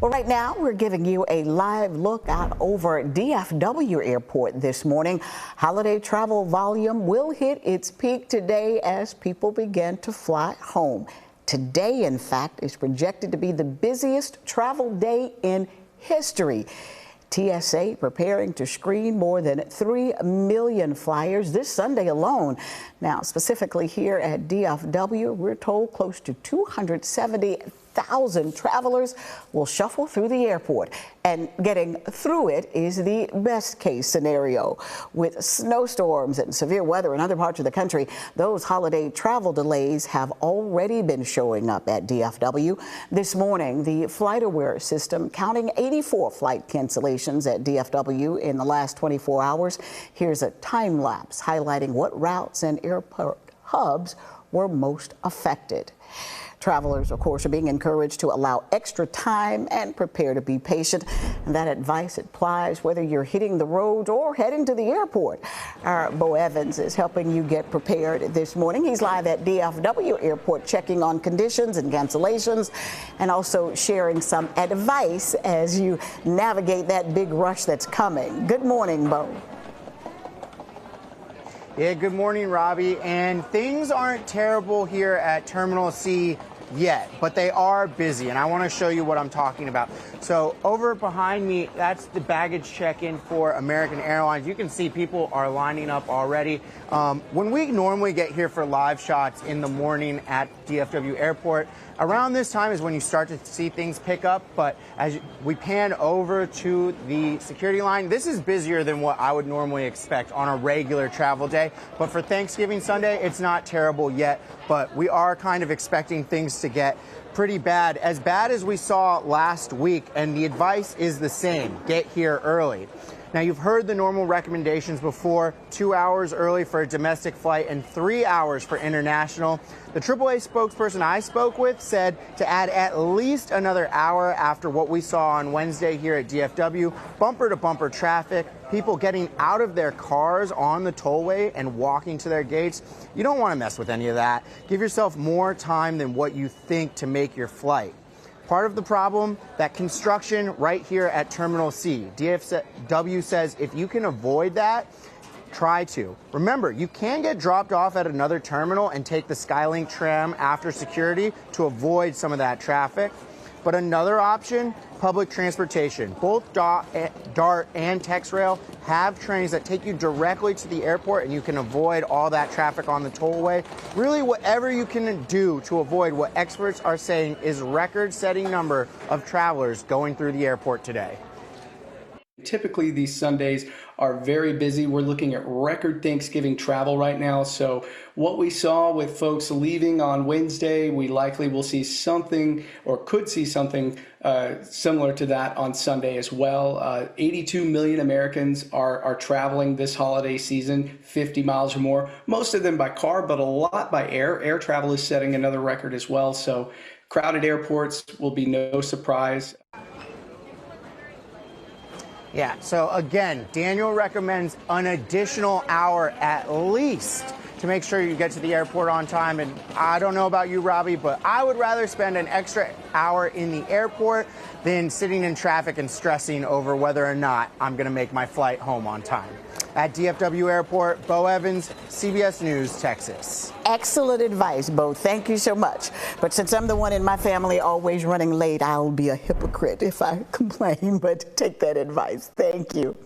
Well, right now we're giving you a live look out over DFW Airport this morning. Holiday travel volume will hit its peak today as people begin to fly home. Today, in fact, is projected to be the busiest travel day in history. TSA preparing to screen more than 3 million flyers this Sunday alone. Now, specifically here at DFW, we're told close to 270,000 travelers will shuffle through the airport, and getting through it is the best case scenario. With snowstorms and severe weather in other parts of the country, those holiday travel delays have already been showing up at DFW. This morning, the FlightAware system counting 84 flight cancellations at DFW in the last 24 hours. Here's a time lapse highlighting what routes and airport hubs were most affected. Travelers, of course, are being encouraged to allow extra time and prepare to be patient. And that advice applies whether you're hitting the road or heading to the airport. Our Bo Evans is helping you get prepared this morning. He's live at DFW Airport checking on conditions and cancellations and also sharing some advice as you navigate that big rush that's coming. Good morning, Bo. Yeah, good morning, Robbie. And things aren't terrible here at Terminal C yet, but they are busy, and I want to show you what I'm talking about. So over behind me, that's the baggage check-in for American Airlines. You can see people are lining up already. When we normally get here for live shots in the morning at DFW Airport, around this time is when you start to see things pick up, but as we pan over to the security line, this is busier than what I would normally expect on a regular travel day. But for Thanksgiving Sunday, it's not terrible yet, but we are kind of expecting things to get pretty bad as we saw last week, and the advice is the same: get here early. Now, you've heard the normal recommendations before: 2 hours early for a domestic flight and 3 hours for international. The AAA spokesperson I spoke with said to add at least another hour after what we saw on Wednesday here at DFW. Bumper-to-bumper traffic, people getting out of their cars on the tollway and walking to their gates. You don't want to mess with any of that. Give yourself more time than what you think to make your flight. Part of the problem, that construction right here at Terminal C. DFW says if you can avoid that, try to. Remember, you can get dropped off at another terminal and take the Skylink tram after security to avoid some of that traffic. But another option, public transportation. Both DART and TexRail have trains that take you directly to the airport, and you can avoid all that traffic on the tollway. Really, whatever you can do to avoid what experts are saying is record-setting number of travelers going through the airport today. Typically, these Sundays are very busy. We're looking at record Thanksgiving travel right now. So what we saw with folks leaving on Wednesday, we likely will see something, or could see something similar to that on Sunday as well. 82 million Americans are traveling this holiday season, 50 miles or more, most of them by car, but a lot by air. Air travel is setting another record as well. So crowded airports will be no surprise. Yeah, so again, Daniel recommends an additional hour at least to make sure you get to the airport on time. And I don't know about you, Robbie, but I would rather spend an extra hour in the airport than sitting in traffic and stressing over whether or not I'm going to make my flight home on time. At DFW Airport, Bo Evans, CBS News, Texas. Excellent advice, Bo. Thank you so much. But since I'm the one in my family always running late, I'll be a hypocrite if I complain, but take that advice. Thank you.